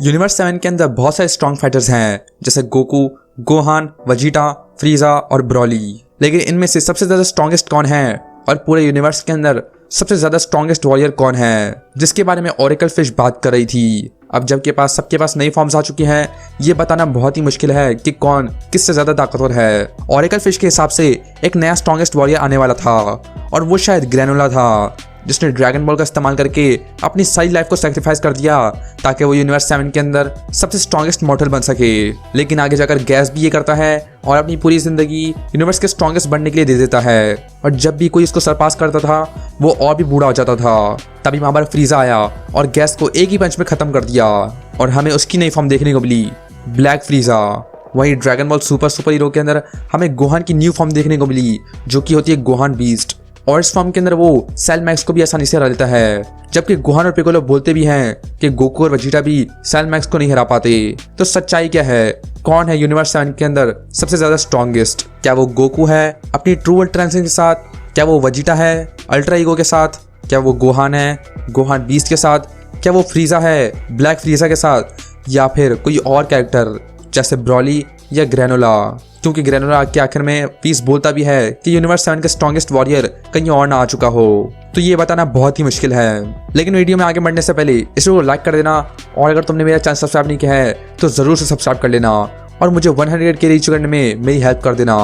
Universe 7 के अंदर बहुत सारे स्ट्रॉन्ग फाइटर्स हैं जैसे गोकू, गोहान, वजीटा, फ्रीजा और ब्रॉली। लेकिन इनमें से सबसे ज़्यादा स्ट्रॉन्गेस्ट कौन है और पूरे यूनिवर्स के अंदर सबसे ज़्यादा स्ट्रॉन्गेस्ट वॉरियर कौन है, जिसके बारे में ओरेकल फिश बात कर रही थी। अब जबकि सबके पास नई फॉर्म्स आ चुकी हैं, ये बताना बहुत ही मुश्किल है कि कौन किससे ज़्यादा ताकतवर है। ओरेकल फिश के हिसाब से एक नया स्ट्रॉन्गेस्ट वॉरियर आने वाला था और वो शायद ग्रैनुला था, जिसने ड्रैगन बॉल का इस्तेमाल करके अपनी सारी लाइफ को सैक्रिफाइस कर दिया ताकि वो यूनिवर्स 7 के अंदर सबसे स्ट्रॉन्गेस्ट मॉर्टल बन सके। लेकिन आगे जाकर गैस भी ये करता है और अपनी पूरी जिंदगी यूनिवर्स के स्ट्रॉन्गेस्ट बनने के लिए दे देता है। और जब भी कोई इसको सरपास करता था वो और भी बूढ़ा हो जाता था। तभी वहाँ पर फ्रीजा आया और गैस को एक ही पंच में खत्म कर दिया और हमें उसकी नई फॉर्म देखने को मिली, ब्लैक फ्रीजा। वहीं ड्रैगन बॉल सुपर हीरो के अंदर हमें गोहान की न्यू फॉर्म देखने को मिली, जो कि होती है गोहान बीस्ट। और इस फॉर्म के अंदर वो सेल मैक्स को भी आसानी से हरा देता है, जबकि गोहान और पिकोलो बोलते भी हैं कि गोकू और वजीटा भी सेल मैक्स को नहीं हरा पाते। तो सच्चाई क्या है? कौन है यूनिवर्स 7 के अंदर सबसे ज्यादा स्ट्रॉन्गेस्ट? क्या वो गोकू है अपनी ट्रू अल्ट्रा इंस्टिंक्ट के साथ? क्या वो वजीटा है अल्ट्रा ईगो के साथ? क्या वो गोहान है गोहान बीस्ट के साथ? क्या वो फ्रीजा है ब्लैक फ्रीजा के साथ? या फिर कोई और कैरेक्टर जैसे ब्रॉली या ग्रैनुला? क्योंकि ग्रैनुला के आखिर में पीस बोलता भी है कि यूनिवर्स 7 का स्ट्रॉन्गेस्ट वॉरियर कहीं और ना आ चुका हो। तो ये बताना बहुत ही मुश्किल है। लेकिन वीडियो में आगे बढ़ने से पहले इस वीडियो को लाइक कर देना और अगर तुमने मेरा चैनल सब्सक्राइब नहीं किया है तो जरूर से सब्सक्राइब कर लेना और मुझे 100 के रीच करने में मेरी हेल्प कर देना।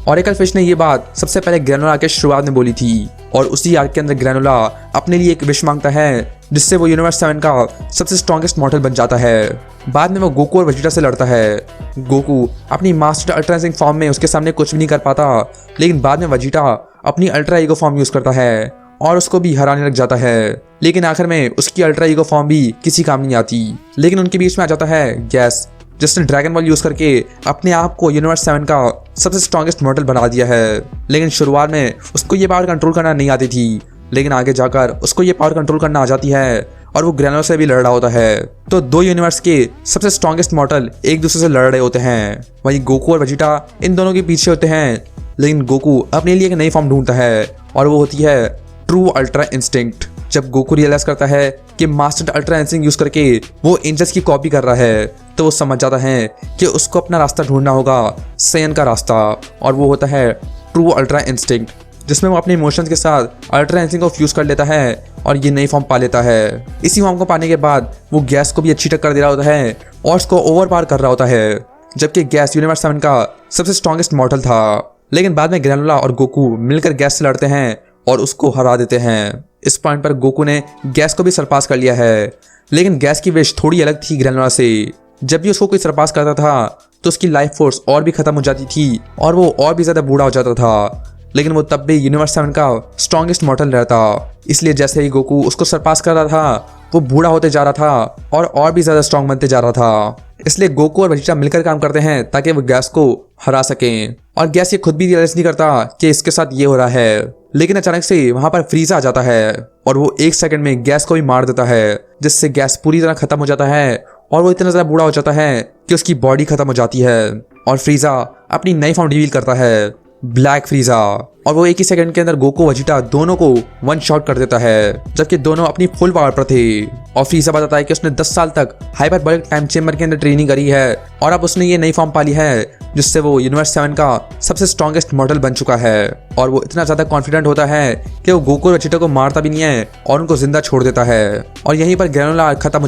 ओरेकल फिश ने ये बात सबसे पहले ग्रैनुला के शुरुआत में बोली थी और उसी आर्क के अंदर ग्रैनुला अपने लिए एक विश मांगता है जिससे वो यूनिवर्स 7 का सबसे स्ट्रॉन्गेस्ट मॉडल बन जाता है। बाद में वो गोकू और वजीटा से लड़ता है। गोकू अपनी मास्टर अल्ट्रा इंस्टिंक्ट फॉर्म में उसके सामने कुछ भी नहीं कर पाता, लेकिन बाद में वजीटा अपनी अल्ट्रा ईगो फॉर्म यूज करता है और उसको भी हराने लग जाता है। लेकिन आखिर में उसकी अल्ट्रा ईगो फॉर्म भी किसी काम नहीं आती। लेकिन उनके बीच में आ जाता है गैस, जिसने ड्रैगन बॉल यूज करके अपने आप को यूनिवर्स 7 का सबसे स्ट्रॉन्गेस्ट मॉडल बना दिया है। लेकिन शुरुआत में उसको ये पावर कंट्रोल करना नहीं आती थी, लेकिन आगे जाकर उसको ये पावर कंट्रोल करना आ जाती है और वो ग्रैनुला से भी लड़ रहा होता है। तो दो यूनिवर्स के सबसे स्ट्रॉन्गेस्ट मॉडल एक दूसरे से लड़ रहे होते हैं। वहीं गोकू और वजीटा इन दोनों के पीछे होते हैं, लेकिन गोकू अपने लिए एक नई फॉर्म ढूंढता है और वो होती है ट्रू अल्ट्रा इंस्टिंक्ट। जब गोकू रियलाइज करता है कि मास्टर अल्ट्रा इंस्टिंक्ट यूज करके वो एंजल्स की कॉपी कर रहा है, तो वो समझ जाता है कि उसको अपना रास्ता ढूंढना होगा, सैयन का रास्ता, और वो होता है ट्रू अल्ट्रा इंस्टिंक्ट, जिसमें वो अपने इमोशंस के साथ अल्ट्रा इंस्टिंक्ट को फ्यूज कर लेता है और ये नई फॉर्म पा लेता है। इसी फॉर्म को पाने के बाद वो गैस को भी अच्छी टक्कर दे रहा होता है और उसको ओवर पार कर रहा होता है, जबकि गैस यूनिवर्स 7 का सबसे स्ट्रॉन्गेस्ट मॉडल था। लेकिन बाद में ग्रैनुला और गोकू मिलकर गैस से लड़ते हैं और उसको हरा देते हैं। इस पॉइंट पर गोकू ने गैस को भी सरपास कर लिया है, लेकिन गैस की विश थोड़ी अलग थी ग्रैनुला से। जब भी उसको कोई सरपास करता था तो उसकी लाइफ फोर्स और भी खत्म हो जाती थी और वो और भी ज्यादा बूढ़ा हो जाता था, लेकिन वो तब भी यूनिवर्स 7 का स्ट्रॉन्गेस्ट मॉडल रहता। इसलिए जैसे ही गोकू उसको सरपास कर रहा था वो बूढ़ा होते जा रहा था और भी ज्यादा स्ट्रॉन्ग बनते जा रहा था। इसलिए गोकू और वजीटा मिलकर काम करते हैं ताकि वो गैस को हरा सकें। और गैस ये खुद भी रियलाइज नहीं करता कि इसके साथ ये हो रहा है, लेकिन अचानक से वहां पर फ्रीजा आ जाता है और वो 1 सेकंड में गैस को भी मार देता है, जिससे गैस पूरी तरह खत्म हो जाता है और वो इतना ज्यादा बूढ़ा हो जाता है कि उसकी बॉडी खत्म हो जाती है। और फ्रीजा अपनी नई फॉर्म रिवील करता है, ब्लैक फ्रीजा, और वो 1 ही सेकंड के अंदर गोकू वजीटा दोनों को 1 शॉट कर देता है, जबकि दोनों अपनी फुल पावर पर थे। और फ्रीजा बताता है कि उसने 10 साल तक हाइपरबोलिक टाइम चेंबर के अंदर ट्रेनिंग करी है और अब उसने ये नई फॉर्म पाली है जिससे वो यूनिवर्स 7 का सबसे स्ट्रॉन्गेस्ट मॉडल बन चुका है। और वो इतना ज्यादा कॉन्फिडेंट होता है कि वो गोकू और वजीटा को मारता भी नहीं है और उनको जिंदा छोड़ देता है। और यहीं पर ग्रैनुला खत्म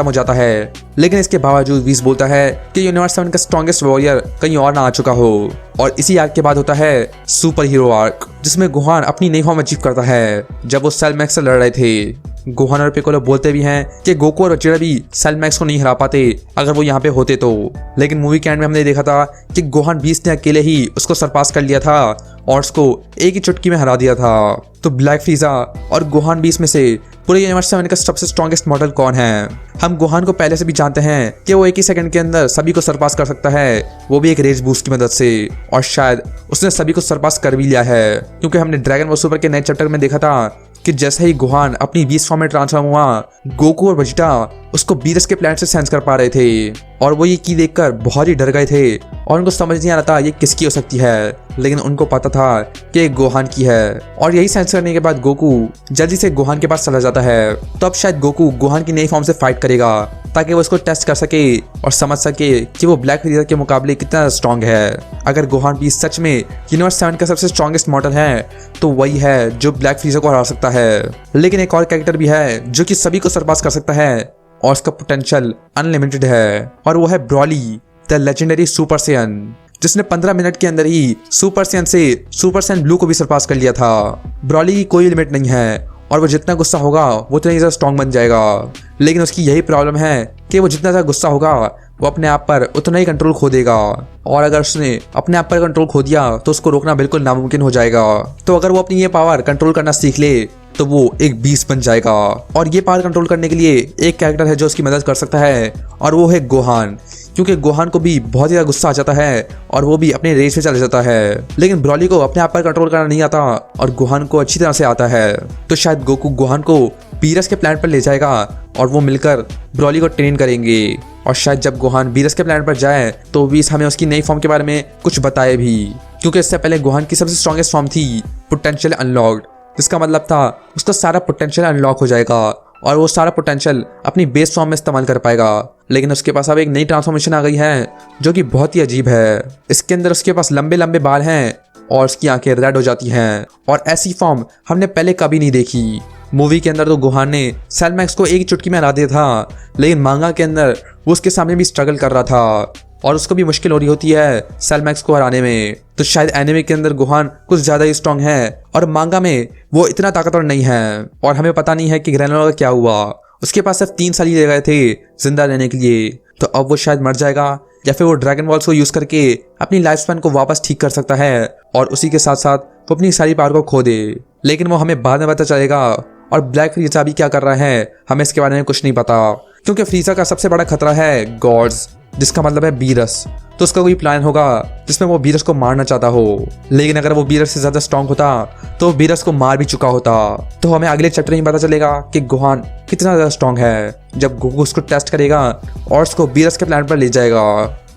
हो जाता है लेकिन इसके बावजूद वीस बोलता है कि यूनिवर्स 7 का स्ट्रॉन्गेस्ट वॉरियर कहीं और ना आ चुका हो। और इसी आर्क के बाद होता है सुपर हीरो आर्क, जिसमें गोहान अपनी नई फॉर्म अचीव करता है जब वो सेल मैक्स से लड़ रहे थे। गोहान और पिकोलो बोलते भी हैं कि गोकू और वजीटा भी सेल मैक्स को नहीं हरा पाते अगर वो यहाँ पे होते तो। लेकिन मूवी के एंड में हमने देखा था कि गोहान बीस्ट ने अकेले ही उसको सरपास कर लिया था और उसको एक ही चुटकी में हरा दिया था। तो ब्लैक फ्रीजा और गोहान बीस्ट में से पूरे यूनिवर्स 7 का सबसे स्ट्रॉन्गेस्ट मॉडल कौन है? हम गोहान को पहले से भी जानते हैं कि वो 1 ही सेकंड के अंदर सभी को सरपास कर सकता है, वो भी एक रेज बूस्ट की मदद से। और शायद उसने सभी को सरपास कर भी लिया है, क्योंकि हमने ड्रैगन बॉल सुपर के नए चैप्टर में देखा था कि जैसे ही गोहान अपनी बीस्ट फॉर्म में ट्रांसफॉर्म हुआ, गोकू और वेजिटा उसको बीरस के प्लैनेट से सेंस कर पा रहे थे और वो ये की देखकर बहुत ही डर गए थे और उनको समझ नहीं आ रहा था ये किसकी हो सकती है, लेकिन उनको पता था कि ये गोहान की है। और यही सेंस करने के बाद गोकू जल्दी से गोहान के पास चला जाता है। तो अब शायद गोकू गोहान की नई फॉर्म से फाइट करेगा ताकि वो इसको टेस्ट कर सके और समझ सके कि वो ब्लैक फ्रीज़र के मुकाबले कितना स्ट्रॉन्ग है। अगर गोहान भी सच में यूनिवर्स 7 का सबसे स्ट्रॉन्गेस्ट मॉडल है तो वही है जो ब्लैक फ्रीज़र को हरा सकता है। लेकिन एक और कैरेक्टर भी है जो कि सभी को सरपास कर सकता है और उसका पोटेंशियल अनलिमिटेड है, और वो है Broly the legendary super Saiyan, जिसने 15 मिनट के अंदर ही सुपर सैयन से सुपर सैयन ब्लू को भी सरपास कर लिया था। ब्रॉली की कोई लिमिट नहीं है और वो जितना गुस्सा होगा वो उतना ही ज़्यादा स्ट्रॉन्ग बन जाएगा, लेकिन उसकी यही प्रॉब्लम है कि वो जितना ज़्यादा गुस्सा होगा वो अपने आप पर उतना ही कंट्रोल खो देगा, और अगर उसने अपने आप पर कंट्रोल खो दिया तो उसको रोकना बिल्कुल नामुमकिन हो जाएगा। तो अगर वो अपनी ये पावर कंट्रोल करना सीख ले तो वो एक बीस्ट बन जाएगा, और ये पावर कंट्रोल करने के लिए एक कैरेक्टर है जो उसकी मदद कर सकता है और वो है गोहान, क्योंकि गोहान को भी बहुत ज़्यादा गुस्सा आ जाता है और वो भी अपने रेस में चला जाता है। लेकिन ब्रॉली को अपने आप पर कंट्रोल करना नहीं आता और गोहान को अच्छी तरह से आता है। तो शायद गोकू गोहान को बीरस के प्लैनेट पर ले जाएगा और वो मिलकर ब्रॉली को ट्रेन करेंगे, और शायद जब गोहान बीरस के प्लैनेट पर जाए तो बीस हमें उसकी नई फॉर्म के बारे में कुछ बताए भी, क्योंकि इससे पहले गोहान की सबसे स्ट्रॉन्गेस्ट फॉर्म थी पोटेंशियल अनलॉक्ड, जिसका मतलब था उसका सारा पोटेंशियल अनलॉक हो जाएगा और वो सारा पोटेंशियल अपनी बेस फॉर्म में इस्तेमाल कर पाएगा। लेकिन उसके पास अब एक नई ट्रांसफॉर्मेशन आ गई है जो कि बहुत ही अजीब है। इसके अंदर उसके पास लंबे लंबे बाल हैं और उसकी आंखें रेड हो जाती हैं, और ऐसी फॉर्म हमने पहले कभी नहीं देखी। मूवी के अंदर तो गोहान ने सेलमैक्स को एक ही चुटकी में हरा दिया था, लेकिन मांगा के अंदर वो उसके सामने भी स्ट्रगल कर रहा था और उसको भी मुश्किल हो रही होती है सेलमैक्स को हराने में। तो शायद एनिमे के अंदर गोहान कुछ ज़्यादा ही स्ट्रॉन्ग है और मांगा में वो इतना ताकतवर नहीं है, और हमें पता नहीं है कि ग्रैनोला का क्या हुआ। उसके पास सिर्फ 3 साल ही रह गए थे जिंदा रहने के लिए, तो अब वो शायद मर जाएगा या फिर वो ड्रैगन बॉल्स को यूज़ करके अपनी लाइफ स्पैन को वापस ठीक कर सकता है और उसी के साथ साथ वो अपनी सारी पावर को खो दे। लेकिन वो हमें बाद में पता चलेगा, और ब्लैक फ्रीज़ा भी क्या कर रहा है हमें इसके बारे में कुछ नहीं पता, क्योंकि फ्रीज़ा का सबसे बड़ा खतरा है गॉड्स, जिसका मतलब है बीरस। तो उसका कोई प्लान होगा जिसमें वो बीरस को मारना चाहता हो, लेकिन अगर वो बीरस से ज़्यादा स्ट्रॉन्ग होता तो वो बीरस को मार भी चुका होता। तो हमें अगले चैप्टर में पता चलेगा कि गोहान कितना ज़्यादा स्ट्रॉन्ग है जब गोकू उसको टेस्ट करेगा और उसको बीरस के प्लान पर ले जाएगा।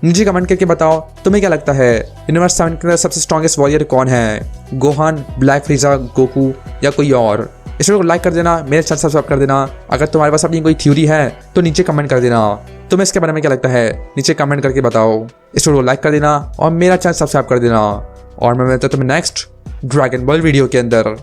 नीचे कमेंट करके बताओ तुम्हें क्या लगता है यूनिवर्स 7 के अंदर सबसे स्ट्रॉन्गेस्ट वॉरियर कौन है, गोहान, ब्लैक फ्रीज़ा, गोकू या कोई और। इस वीडियो को लाइक कर देना, मेरे चैनल सब्सक्राइब कर देना। अगर तुम्हारे पास अपनी कोई थ्योरी है तो नीचे कमेंट कर देना। तुम्हें इसके बारे में क्या लगता है नीचे कमेंट करके बताओ। इस वीडियो को लाइक कर देना और मेरा चैनल सब्सक्राइब कर देना, और मैं मिलता हूं तुम्हें नेक्स्ट ड्रैगन बॉल वीडियो के अंदर।